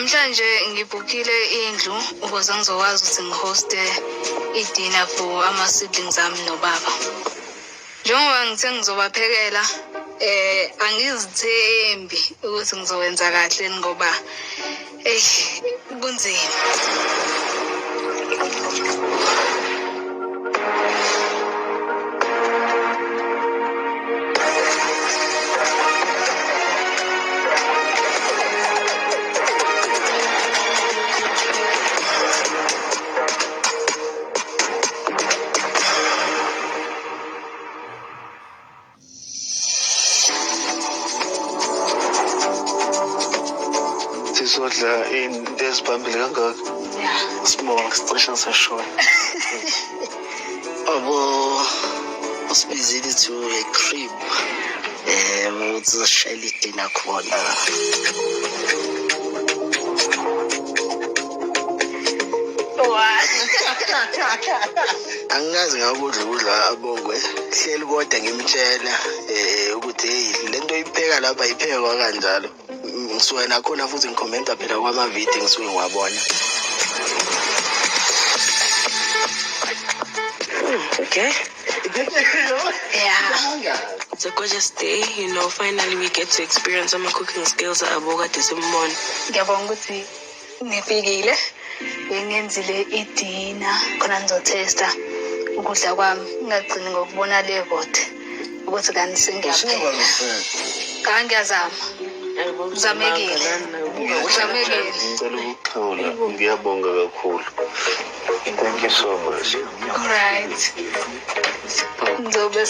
Namhlanje ngibhukile indlu ukuze ngizokwazi ukuthi ngihoste i-dinner for ama-siblings ami nobaba. Njengoba ngithe ngizobaphekela, angizithembi ukuthi ngizokwenza kahle ngoba kunzima. Sisodla into eziphambili kangaka. Sibonga sicishe ngisashona. Usibizile to a crib. Ukuthi uzoshayela idina khona. Angazi ngakudla abongwe. Hleli kodwa ngimtshela ukuthi hey lento ipheka lapha iphekwa kanjalo. Ngisuke nakhona futhi ngikhomenta phela kwama-video ngisuke ngiwabona. Okay. Yeah. It's a gorgeous day, finally we get to experience some cooking skills at Aboga Desimon. Ngiyabonga ukuthi nifikile. Ngenzile i-dinner khona ngizothesta ukudla kwami. Ngingagcini ngokubona levot ukuthi kanti sengiyapheka. Ngiyazama. Uzamekile. Ngicela ukuxhawula. Ngiyabonga kakhulu. Thank you so much. Alright. Ngizobe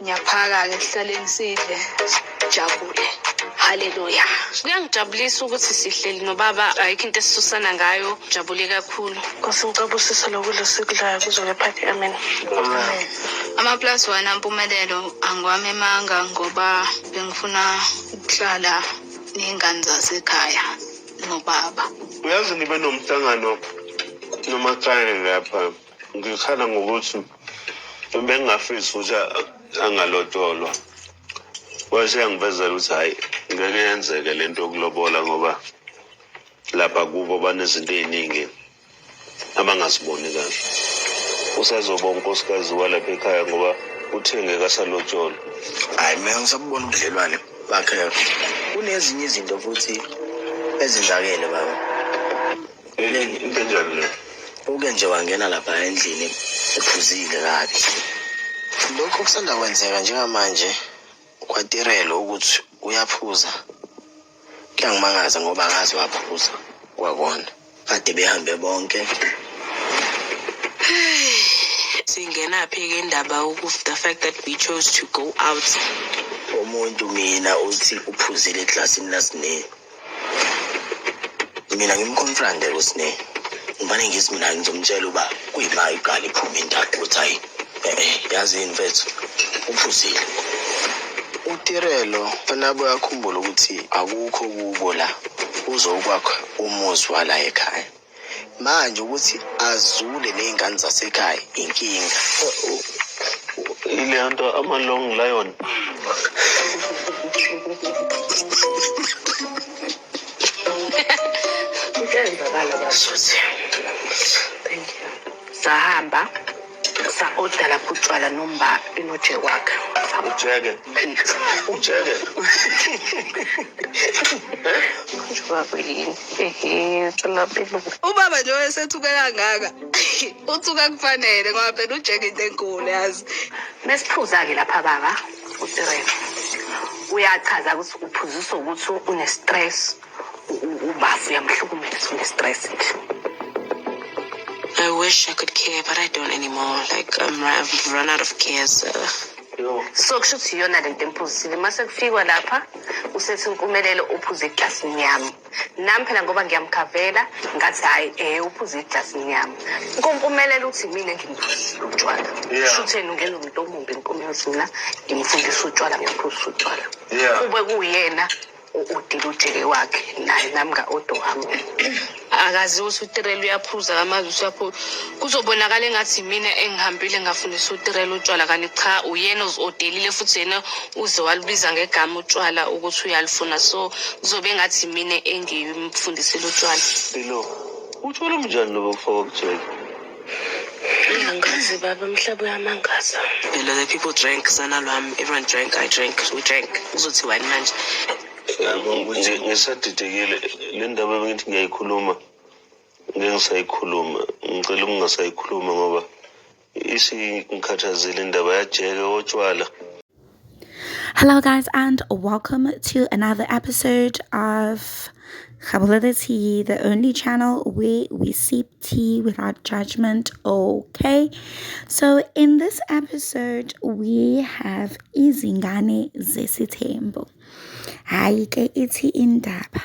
ngiyaphaka-ke sihlaleni sidle sijabule. Hallelujah. Kuyangijabulisa ukuthi sihleli nobaba ayikho into esisusana ngayo, jabule kakhulu. Nkosi ngicabusisa lokudla sikudlayo kuzobe phathi. Amen. Amen. Ama+1 ampumelelo angwami emanga ngoba bengifuna ukuhlala ney'ngane zasekhaya nobaba. Uyazi nibe nomhlangano nomakhaya lapha. Ngikhala ngokuthi bengingafisi ukuthi angalotolwa. Kwase yangivezela ukuthi hayi ngeke yenzeke lento yokulobola ngoba lapha kubo banezinto ey'ningi abangasiboni kahle. Usazoba unkosikazi walapha ekhaya ngoba uthengeka asalotsholo. Hayi mina ngisabona ubudlelwane bakhe. Kunezinye izinto futhi ezenzakele baba. Into enjani le? Uke nje wangena lapha endlini ephuzile kabi. Lokho kusanda kwenzeka njengamanje kwaTirelo ukuthi uyaphuza. Kuyangimangaza ngoba akazi waphuza kwakona. Kade behambe bonke. Singenaphi-ke indaba the fact that we chose to go out. Umuntu mina uthi uphuzile eklasini laSine. Mina ngimconfronte kuSine. Ngibane ngithi mina ngizomtshela uba kuyima iqala iphuma intaqo ukuthi hayi yazi mfethu uphuzile. uTirelo fanele uyakhumbula ukuthi akukho kubo la uzokwakha umuzi wala ekhaya. Manje ukuthi azule nezingane zasekhaya inkinga. Ile nto ama-long lion. Thank you. Sahamba sa-order lapho utshwala nomba inoje wakhe. Ujeke. Ubaba nje wayesethuke kangaka. Uthuka kufanele ngoba phela ujeke into enkulu yazi. Mesiphuza-ke lapha baba uTirelo uyachaza ukuthi uphuziswa ukuthi une-stress. Ubafu uyamhlukumeza une-stress. I wish I could care, but I don't anymore. I've run out of care, so. So kusho ukuthi iyona lento emphuzisile. Mase kufikwa lapha usethi impumelelo uphuze eglasini yami. Nami phela ngoba ngiyamkhavela ngathi hayi uphuze eglasini yami. Kumpumelelo uthi mina ngimphuzile utshwala. Shutheni ungena umuntu omumbi enkomezula ngimfundisa utshwala ngiyaphuzisa utshwala. Kube kuyena udila ujeke wakhe naye nami nga-odo wami. Akazi ukuthi uTirelo uyaphuza amazi usuyaphuza. Kuzobonakala engathi mina engihambile ngafundisa uTirelo utshwala kanti cha uyena odelile futhi yena uze walibiza ngegama utshwala ukuthi uyalifuna. So kuzobe engathi mina engimfundisile utshwala. Bilo, uthola umjani lobo kufaka kujeke? Angazi baba mhlaba uyamangaza. Phela the people drank sana lwami, everyone drank, I drank, we drank. Uzothi wani manje? Yabo nje ngisadidekile le ndaba bengithi ngiyayikhuluma. Ngeke ngisayikhuluma. Ngicela ungasayikhuluma ngoba ngikhathazile indaba yajeke otshwala. Hello guys and welcome to another episode of Khabulada Tea, the only channel where we sip tea without judgment. Okay, so in this episode we have Izingane Zesithembu. Hayi ke ithi indaba.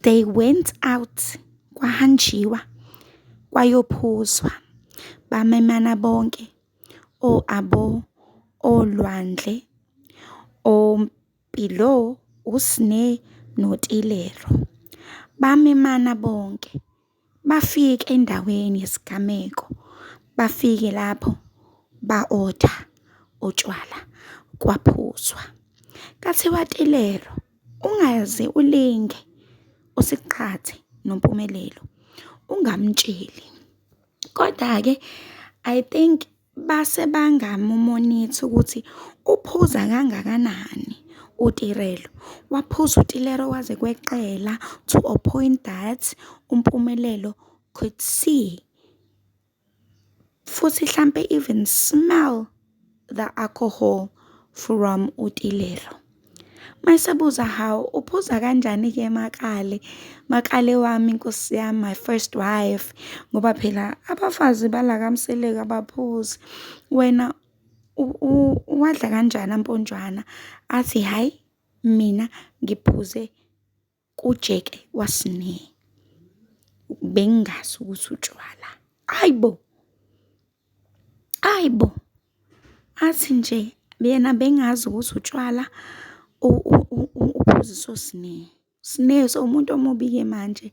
They went out kwahanjiwa kwayophuzwa bamemana bonke abo olwandle ompilo usne notilero bamemana bonke bafike endaweni yesigameko bafike lapho ba-order utshwala kwaphuzwa kathi watilero ungaze ulinge usiqhathe nompumelelo ungamtsheli kodwa ke I think base bangamumonithi ukuthi uphuza kangakanani uTirelo waphuza uTilero waze kweqela to a point that umpumelelo could see futhi hlampe even smell the alcohol from uTilero. Mayisabuza how uphuza kanjani ke makale wami Nkosi yami, my first wife, ngoba phela abafazi balakamseleka abaphuzi wena wadla kanjani amponjwana? Athi hayi mina ngiphuze kujeke wasne bengazi ukuthi utshwala. Ayibo athi nje yena bengazi ukuthi utshwala uphuziso sine so umuntu omubi ke manje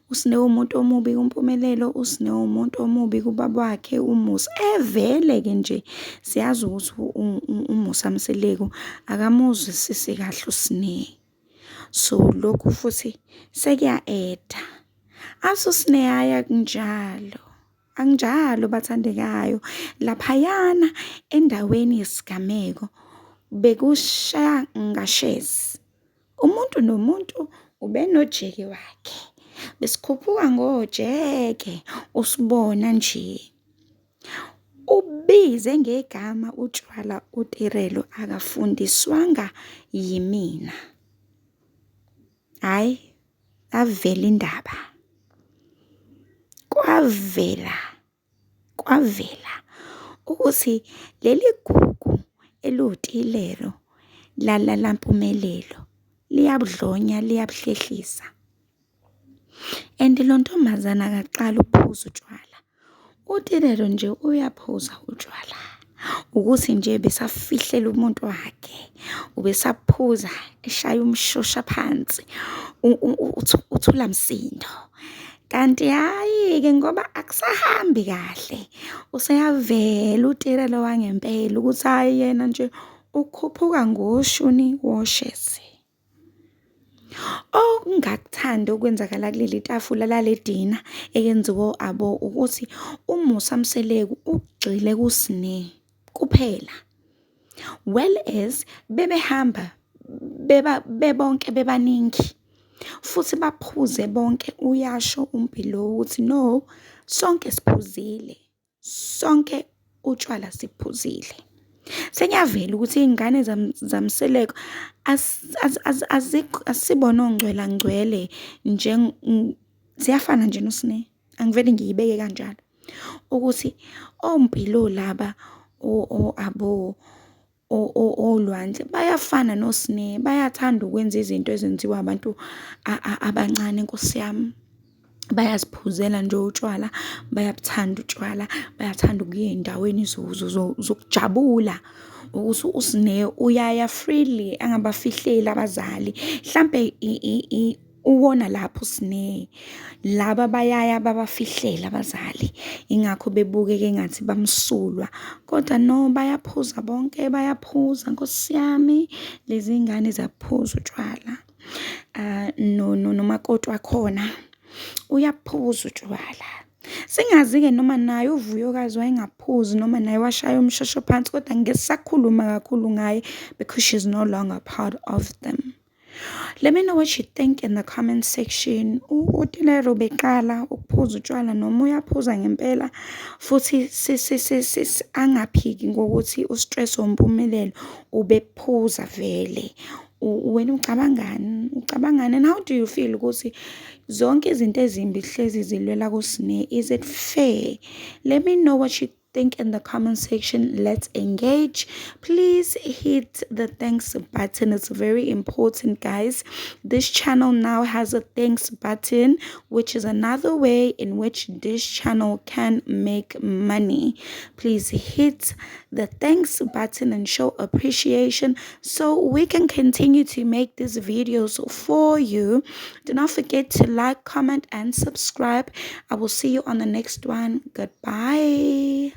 usine umuntu omubi kumpumelelo usine umuntu omubi kubaba wakhe uMusa evele ke nje siyazi ukuthi uMusa Mseleku akamuzwisisi kahle usine so lokhu futhi sekuya eda asusine aya kunjalo angjalo bathandekayo laphayana endaweni yesigameko bekusha ngashezi umuntu nomuntu ubenojeke wakhe besikhuphuka ngojeke usibona nje ubize ngegama utshwala uTirelo akafundiswanga yimina hayi avela indaba kwavela ukuthi leli gugu eluTilero la mpumelelo liyabudlonya liyabuhlehlisa and lontombazana akaqala ukuphuza utshwala uTilero nje uyaphuza utshwala ukuthi nje besafihlela umuntu wakhe ubesaphuza eshaya umshosha phansi uthula msindo kanti hayi ke ngoba akusahambi kahle useyavela uTirelo wangempela ukuthi hayi yena nje ukhuphuka ngoshuni woshezi ongakuthanda okwenzakala kuleli tafula lale dina eyenziwe abo ukuthi uMusa Mseleku ugxile kusine kuphela well as bebehamba bebonke bebaningi futhi baphuze bonke uyasho umpilo ukuthi no sonke siphuzile sonke utshwala siphuzile senyavela ukuthi ingane zamseleko asibona ongcwela ngcwele nje ziyafana nje nosine angivele ngiyibeke kanjalo ukuthi ompilo laba abo olwandle bayafana nosine bayathanda ukwenza izinto ezenziwa abantu abancane Nkosi yami bayaziphuzela nje utshwala bayabuthanda utshwala bayathanda ukuya endaweni zokujabula ukuthi uSine uyaya freely angabafihleli abazali mhlambe uwona lapho uSine laba bayaya babafihlela abazali ingakho bebukeke engathi bamsulwa kodwa no bayaphuza bonke bayaphuza Nkosi yami lezi ngane zaphuza utshwala nomakoti wakhona uyaphuza utshwala singazi-ke noma naye uVuyokazi wayengaphuzi noma naye washaya umshosho phansi kodwa ngisakhuluma kakhulu ngaye because she's no longer part of them. Let me know what you think in the comment section. uTilero beqala ukuphuza utshwala noma uyaphuza ngempela futhi angaphiki ngokuthi ustress wompumelelo ubephuza vele. Wena ucabangani and how do you feel ukuthi zonke izinto ezimbi hlezi zilwela kuSine? Is it fair? Let me know what you think in the comment section. Let's engage. Please hit the thanks button. It's very important, guys. This channel now has a thanks button, which is another way in which this channel can make money. Please hit the thanks button and show appreciation so we can continue to make these videos for you. Do not forget to like, comment, and subscribe. I will see you on the next one. Goodbye.